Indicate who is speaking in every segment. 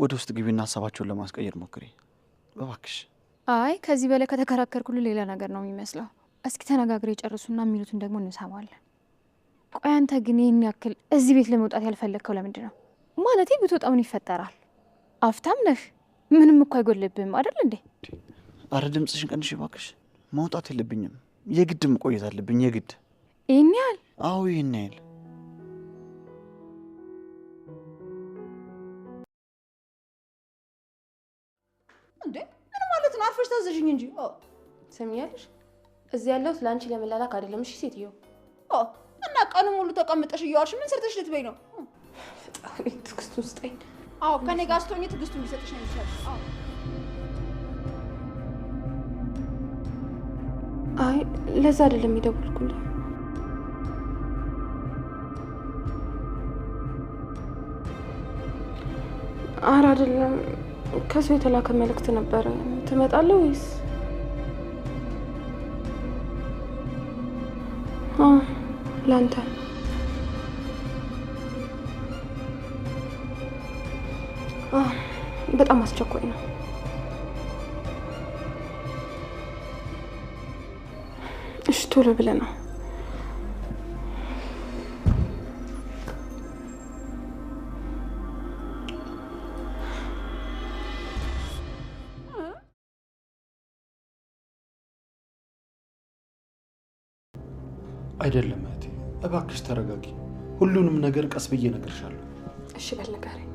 Speaker 1: ወደ ውስጥ ግቢና ሀሳባቸውን ለማስቀየር ሞክሪ እባክሽ።
Speaker 2: አይ ከዚህ በላይ ከተከራከርኩሉ ሌላ ነገር ነው የሚመስለው። እስኪ ተነጋግረ የጨርሱና የሚሉትን ደግሞ እንሰማለን። ቆይ አንተ ግን ይህን ያክል እዚህ ቤት ለመውጣት ያልፈለግከው ለምንድን ነው? ማለቴ ብትወጣ ምን ይፈጠራል? አፍታም ነህ፣ ምንም እኮ አይጎልብህም አይደል እንዴ?
Speaker 1: አረ ድምፅሽን ቀንሽ እባክሽ። መውጣት የለብኝም፣ የግድ መቆየት አለብኝ፣ የግድ።
Speaker 2: ይህን ያህል?
Speaker 1: አዎ ይህን ያህል።
Speaker 3: እንዴ ምን ማለት ነው? አርፈሽ ታዘዥኝ እንጂ።
Speaker 4: ሰሚያለሽ? እዚህ ያለሁት ለአንቺ ለመላላክ አይደለም። እሺ ሴትዮ።
Speaker 3: እና ቀኑ ሙሉ ተቀምጠሽ እያዋልሽ ምን ሰርተሽ ልትበይ ነው?
Speaker 4: ትዕግስቱን ስጠኝ።
Speaker 3: አዎ ከኔ ጋር ስትሆኚ ትዕግስቱን ሊሰጥሽ ነው የሚሻልሽ።
Speaker 4: አይ ለዛ አይደለም የደወልኩልህ። ኧረ አይደለም፣ ከሰው የተላከ መልእክት ነበረ። ትመጣለህ ወይስ? ለአንተ በጣም አስቸኳይ ነው። እሺ ቶሎ ብለህ ነው።
Speaker 5: አይደለም እህቴ፣ እባክሽ ተረጋጊ። ሁሉንም ነገር ቀስ ብዬ እነግርሻለሁ።
Speaker 4: እሺ በል ንገረኝ።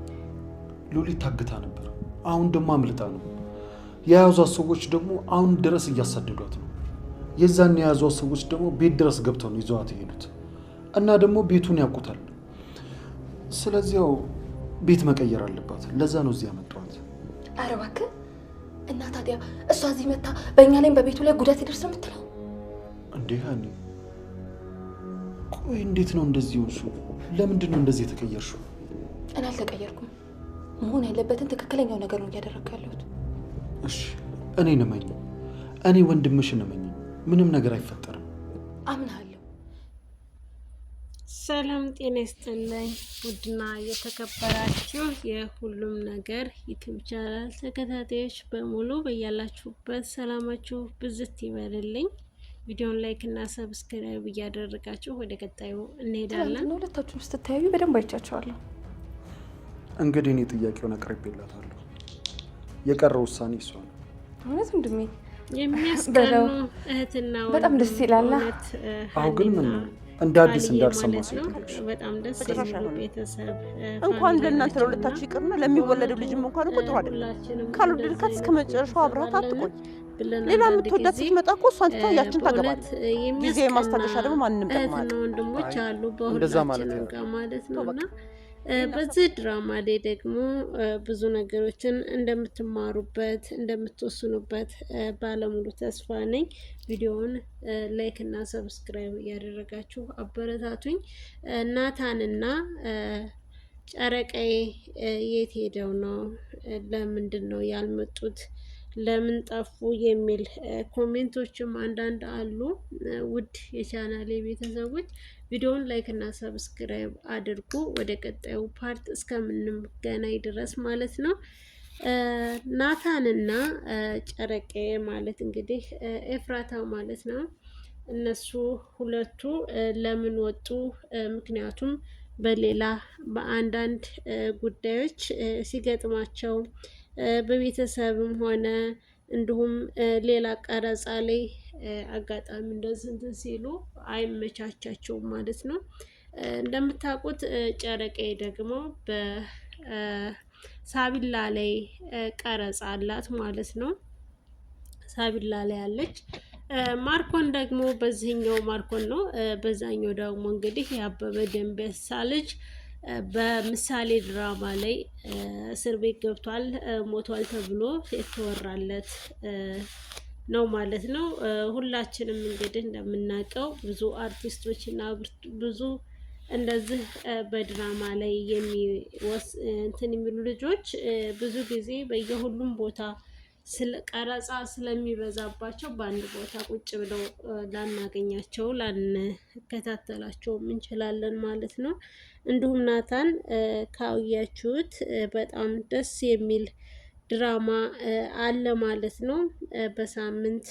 Speaker 5: ሉሊት ታግታ ነበር፣ አሁን ደግሞ አምልጣ ነው። የያዟት ሰዎች ደግሞ አሁን ድረስ እያሳደዷት ነው። የዛን የያዟት ሰዎች ደግሞ ቤት ድረስ ገብተው ነው ይዘዋት የሄዱት እና ደግሞ ቤቱን ያውቁታል። ስለዚህ ያው ቤት መቀየር አለባት። ለዛ ነው እዚህ ያመጣኋት።
Speaker 4: ኧረ እባክህ። እና ታዲያ እሷ እዚህ መታ በእኛ ላይም በቤቱ ላይ ጉዳት ይደርስ የምትለው
Speaker 5: እንዴ? ሀኒ ቆይ እንዴት ነው እንደዚህ ሆንሽው? ለምንድን ነው እንደዚህ የተቀየርሽው?
Speaker 4: እኔ አልተቀየርኩም። መሆን ያለበትን ትክክለኛው ነገር ነው እያደረግኩ ያለሁት።
Speaker 5: እሺ እኔን እመኝ፣ እኔ ወንድምሽን እመኝ። ምንም ነገር አይፈጠርም።
Speaker 4: አምናለሁ።
Speaker 6: ሰላም ጤና ይስጥልኝ። ውድና የተከበራችሁ የሁሉም ነገር ዩቲዩብ ቻናል ተከታታዮች በሙሉ በያላችሁበት ሰላማችሁ ብዝት ይበልልኝ። ቪዲዮን ላይክ እና ሰብስክራይብ እያደረጋችሁ ወደ ቀጣዩ እንሄዳለን።
Speaker 4: ሁለታችሁም ስትተያዩ በደንብ አይቻቸዋለሁ።
Speaker 5: እንግዲህ እኔ ጥያቄውን አቅርቤላታለሁ። የቀረው ውሳኔ እሷ ነው።
Speaker 4: እውነት ወንድሜ
Speaker 6: የሚያስቀኑ እህትና
Speaker 4: በጣም ደስ ይላል።
Speaker 5: አሁን ግን ምን ነው እንደ አዲስ እንዳልሰማ ሴቶች
Speaker 6: በጣም ደስ የሚሉ ቤተሰብ
Speaker 3: እንኳን ለእናንተ ለሁለታችሁ ይቅርና ለሚወለደው ልጅም እንኳን እኮ ጥሩ አይደለም። ካልወደድካት እስከ መጨረሻው አብረሃት አትቆይ። ሌላ የምትወዳት ስትመጣ እኮ እሷን ትታ ያችን ታገባለች። ጊዜ ማስታገሻ ደግሞ ማንንም ጠቅማል።
Speaker 6: እህትና ወንድሞች አሉ በሁላችንም ጋር ማለት ነው። እና በዚህ ድራማ ላይ ደግሞ ብዙ ነገሮችን እንደምትማሩበት እንደምትወስኑበት ባለሙሉ ተስፋ ነኝ። ቪዲዮውን ላይክ እና ሰብስክራይብ እያደረጋችሁ አበረታቱኝ። ናታንና ጨረቃዬ የት ሄደው ነው? ለምንድን ነው ያልመጡት? ለምን ጠፉ? የሚል ኮሜንቶችም አንዳንድ አሉ። ውድ የቻናሌ ቤተሰቦች ቪዲዮውን ላይክ እና ሰብስክራይብ አድርጉ። ወደ ቀጣዩ ፓርት እስከምንገናኝ ድረስ ማለት ነው። ናታንና ጨረቃዬ ማለት እንግዲህ ኤፍራታ ማለት ነው። እነሱ ሁለቱ ለምን ወጡ? ምክንያቱም በሌላ በአንዳንድ ጉዳዮች ሲገጥማቸው በቤተሰብም ሆነ እንዲሁም ሌላ ቀረጻ ላይ አጋጣሚ እንደዚህ እንትን ሲሉ አይመቻቻቸውም ማለት ነው። እንደምታውቁት ጨረቃዬ ደግሞ በሳቢላ ላይ ቀረጻ አላት ማለት ነው። ሳቢላ ላይ አለች። ማርኮን ደግሞ በዚህኛው ማርኮን ነው። በዛኛው ደግሞ እንግዲህ የአበበ ደንበሳ ልጅ በምሳሌ ድራማ ላይ እስር ቤት ገብቷል፣ ሞቷል ተብሎ የተወራለት ነው ማለት ነው። ሁላችንም እንግዲህ እንደምናውቀው ብዙ አርቲስቶች እና ብዙ እንደዚህ በድራማ ላይ እንትን የሚሉ ልጆች ብዙ ጊዜ በየሁሉም ቦታ ቀረጻ ስለሚበዛባቸው በአንድ ቦታ ቁጭ ብለው ላናገኛቸው ላንከታተላቸውም እንችላለን ማለት ነው። እንዲሁም ናታን ካያችሁት በጣም ደስ የሚል ድራማ አለ ማለት ነው። በሳምንት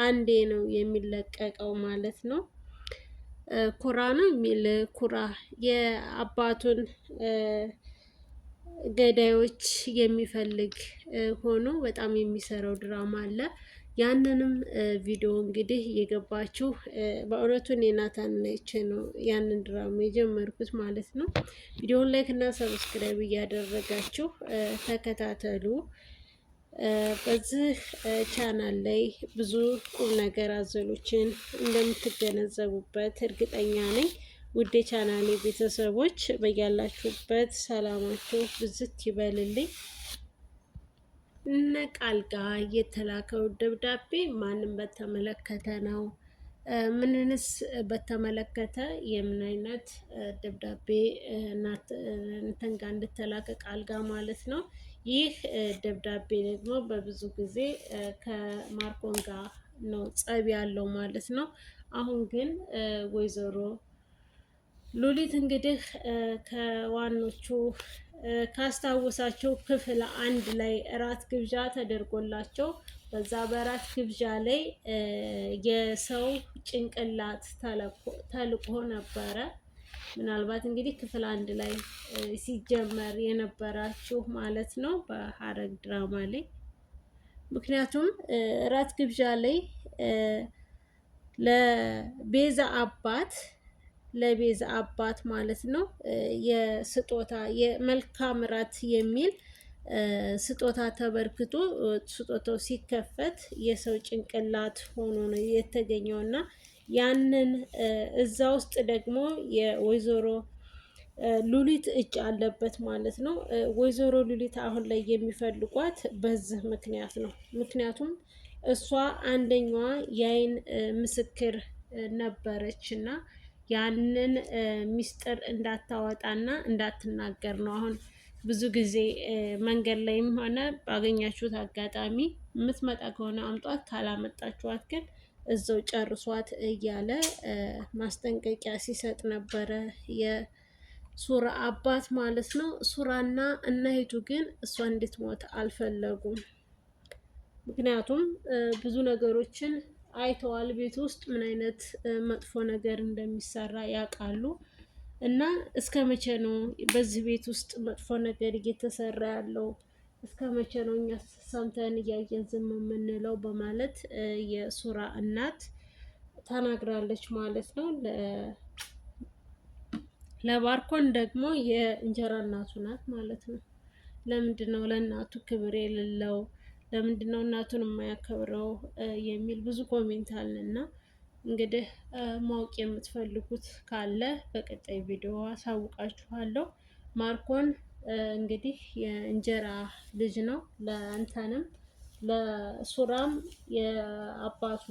Speaker 6: አንዴ ነው የሚለቀቀው ማለት ነው። ኩራ ነው የሚል ኩራ የአባቱን ገዳዮች የሚፈልግ ሆኖ በጣም የሚሰራው ድራማ አለ። ያንንም ቪዲዮ እንግዲህ እየገባችሁ በእውነቱን የናታን አይቼ ነው ያንን ድራማ የጀመርኩት ማለት ነው። ቪዲዮውን ላይክ እና ሰብስክራይብ እያደረጋችሁ ተከታተሉ። በዚህ ቻናል ላይ ብዙ ቁም ነገር አዘሎችን እንደምትገነዘቡበት እርግጠኛ ነኝ። ውድ ቻናሌ ቤተሰቦች በያላችሁበት ሰላማችሁ ብዝት ይበልልኝ። እነ ቃል ጋር የተላከው ደብዳቤ ማንም በተመለከተ ነው? ምንንስ በተመለከተ የምን አይነት ደብዳቤ እንትን ጋር እንድተላከ ቃል ጋር ማለት ነው። ይህ ደብዳቤ ደግሞ በብዙ ጊዜ ከማርኮን ጋር ነው ጸብ ያለው ማለት ነው። አሁን ግን ወይዘሮ ሉሊት እንግዲህ ከዋኖቹ ካስታወሳቸው ክፍል 1 ላይ እራት ግብዣ ተደርጎላቸው በዛ በራት ግብዣ ላይ የሰው ጭንቅላት ተልቆ ነበረ። ምናልባት እንግዲህ ክፍል 1 ላይ ሲጀመር የነበራችሁ ማለት ነው በሐረግ ድራማ ላይ። ምክንያቱም እራት ግብዣ ላይ ለቤዛ አባት ማለት ነው የስጦታ የመልካም ራት የሚል ስጦታ ተበርክቶ ስጦታው ሲከፈት የሰው ጭንቅላት ሆኖ ነው የተገኘው እና ያንን እዛ ውስጥ ደግሞ የወይዘሮ ሉሊት እጅ አለበት ማለት ነው። ወይዘሮ ሉሊት አሁን ላይ የሚፈልጓት በዚህ ምክንያት ነው። ምክንያቱም እሷ አንደኛዋ የአይን ምስክር ነበረች እና ያንን ሚስጥር እንዳታወጣና እንዳትናገር ነው። አሁን ብዙ ጊዜ መንገድ ላይም ሆነ ባገኛችሁት አጋጣሚ የምትመጣ ከሆነ አምጧት፣ ካላመጣችኋት ግን እዛው ጨርሷት እያለ ማስጠንቀቂያ ሲሰጥ ነበረ የሱራ አባት ማለት ነው። ሱራና እናይቱ ግን እሷ እንድትሞት አልፈለጉም። ምክንያቱም ብዙ ነገሮችን አይተዋል። ቤት ውስጥ ምን አይነት መጥፎ ነገር እንደሚሰራ ያውቃሉ። እና እስከ መቼ ነው በዚህ ቤት ውስጥ መጥፎ ነገር እየተሰራ ያለው? እስከ መቼ ነው እኛ ሰምተን እያየን ዝም የምንለው? በማለት የሱራ እናት ተናግራለች ማለት ነው። ለባርኮን ደግሞ የእንጀራ እናቱ ናት ማለት ነው። ለምንድን ነው ለእናቱ ክብር የሌለው? ለምንድን ነው እናቱን የማያከብረው? የሚል ብዙ ኮሜንት አለና እንግዲህ ማወቅ የምትፈልጉት ካለ በቀጣይ ቪዲዮ አሳውቃችኋለሁ። ማርኮን እንግዲህ የእንጀራ ልጅ ነው። ለእንተንም ለሱራም የአባቱ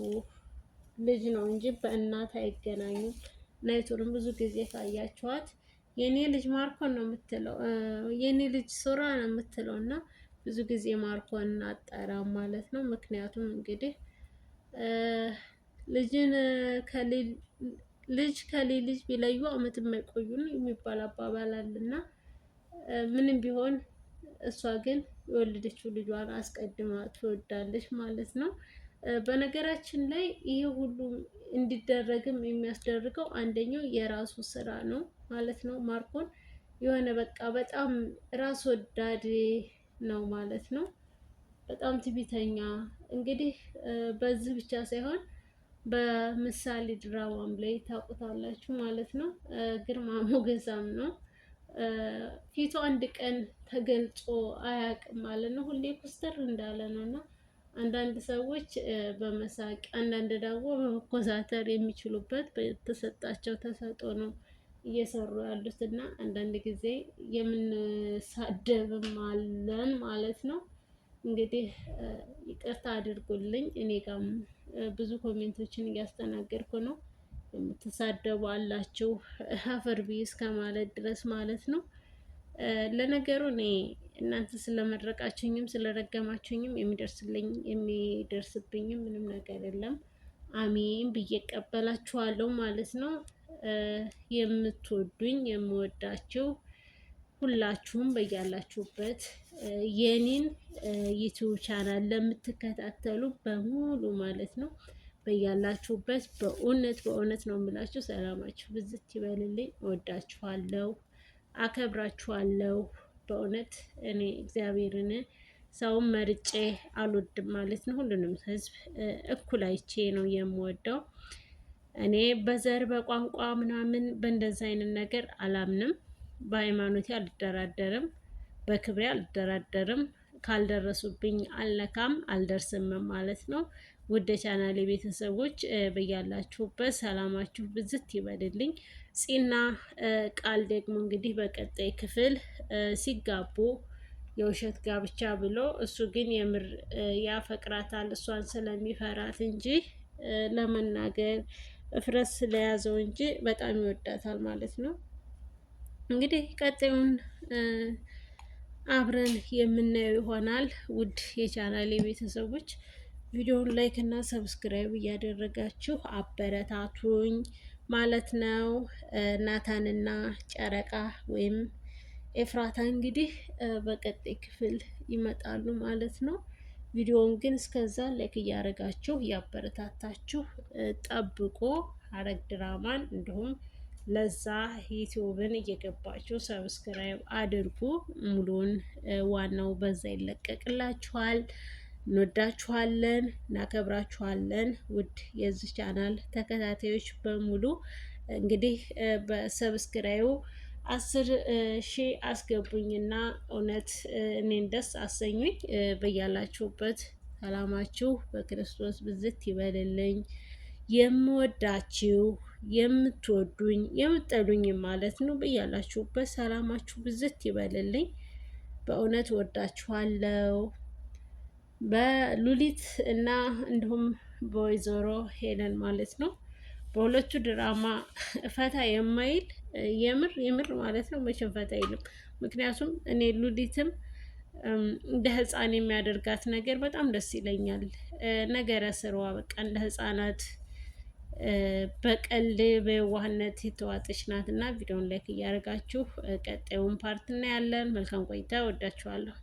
Speaker 6: ልጅ ነው እንጂ በእናት አይገናኙም። ናይቱንም ብዙ ጊዜ ካያችኋት የኔ ልጅ ማርኮን ነው የምትለው፣ የኔ ልጅ ሱራ ነው የምትለው እና ብዙ ጊዜ ማርኮን አጠራም ማለት ነው። ምክንያቱም እንግዲህ ልጅ ከልጅ ቢለዩ ዓመት የማይቆዩ ነው የሚባል አባባል አለና ምንም ቢሆን እሷ ግን የወለደችው ልጇን አስቀድማ ትወዳለች ማለት ነው። በነገራችን ላይ ይህ ሁሉ እንዲደረግም የሚያስደርገው አንደኛው የራሱ ስራ ነው ማለት ነው። ማርኮን የሆነ በቃ በጣም ራስ ወዳድ ነው ማለት ነው። በጣም ትዕቢተኛ እንግዲህ በዚህ ብቻ ሳይሆን በምሳሌ ድራማም ላይ ታውቁታላችሁ ማለት ነው። ግርማ ሞገሳም ነው። ፊቱ አንድ ቀን ተገልጾ አያውቅም ማለት ነው። ሁሌ ኩስተር እንዳለ ነው እና አንዳንድ ሰዎች በመሳቅ አንዳንድ ደግሞ በመኮሳተር የሚችሉበት በተሰጣቸው ተሰጥኦ ነው እየሰሩ ያሉት እና አንዳንድ ጊዜ የምንሳደብም አለን ማለት ነው። እንግዲህ ይቅርታ አድርጉልኝ። እኔ ጋም ብዙ ኮሜንቶችን እያስተናገድኩ ነው። የምትሳደቡ አላችሁ አፈር ብይ እስከ ማለት ድረስ ማለት ነው። ለነገሩ እኔ እናንተ ስለመረቃችሁኝም ስለረገማችሁኝም የሚደርስብኝም ምንም ነገር የለም። አሜን ብዬ እቀበላችኋለሁ ማለት ነው። የምትወዱኝ የምወዳችሁ ሁላችሁም በያላችሁበት የኔን ዩቲዩብ ቻናል ለምትከታተሉ በሙሉ ማለት ነው በያላችሁበት በእውነት ነው የምላችሁ፣ ሰላማችሁ ብዝት ይበልልኝ። እወዳችኋለሁ፣ አከብራችኋለሁ። በእውነት እኔ እግዚአብሔርን ሰውን መርጬ አልወድም ማለት ነው። ሁሉንም ህዝብ እኩል አይቼ ነው የምወደው። እኔ በዘር በቋንቋ ምናምን በእንደዛ አይነት ነገር አላምንም። በሃይማኖቴ አልደራደርም፣ በክብሬ አልደራደርም። ካልደረሱብኝ አልነካም አልደርስም ማለት ነው። ውድ ቻናሌ ቤተሰቦች በያላችሁበት ሰላማችሁ ብዝት ይበልልኝ። ፂና ቃል ደግሞ እንግዲህ በቀጣይ ክፍል ሲጋቡ የውሸት ጋብቻ ብሎ እሱ ግን የምር ያፈቅራታል እሷን ስለሚፈራት እንጂ ለመናገር እፍረት ስለያዘው እንጂ በጣም ይወዳታል ማለት ነው። እንግዲህ ቀጣዩን አብረን የምናየው ይሆናል። ውድ የቻናሌ ቤተሰቦች ቪዲዮውን ላይክ እና ሰብስክራይብ እያደረጋችሁ አበረታቱኝ ማለት ነው። ናታንና ጨረቃ ወይም ኤፍራታ እንግዲህ በቀጣይ ክፍል ይመጣሉ ማለት ነው። ቪዲዮውን ግን እስከዛ ላይክ እያደረጋችሁ እያበረታታችሁ ጠብቆ ሐረግ ድራማን እንዲሁም ለዛ ዩቲዩብን እየገባችሁ ሰብስክራይብ አድርጉ። ሙሉውን ዋናው በዛ ይለቀቅላችኋል። እንወዳችኋለን፣ እናከብራችኋለን። ውድ የዚህ ቻናል ተከታታዮች በሙሉ እንግዲህ በሰብስክራይቡ 10,000 አስገቡኝና እውነት እኔን ደስ አሰኙኝ። በያላችሁበት ሰላማችሁ በክርስቶስ ብዝት ይበልልኝ። የምወዳችሁ የምትወዱኝ የምትጠሉኝ ማለት ነው በያላችሁበት ሰላማችሁ ብዝት ይበልልኝ። በእውነት ወዳችኋለሁ። በሉሊት እና እንዲሁም በወይዘሮ ሄለን ማለት ነው በሁለቱ ድራማ ፈታ የማይል የምር ማለት ነው መቼም ፈታ አይልም። ምክንያቱም እኔ ሉሊትም እንደ ህፃን የሚያደርጋት ነገር በጣም ደስ ይለኛል። ነገረ ስራዋ በቃ እንደ ህፃናት በቀልድ በየዋህነት የተዋጠች ናት እና ቪዲዮውን ላይክ እያደረጋችሁ ቀጣዩን ፓርት እናያለን። መልካም ቆይታ። ወዳችኋለሁ።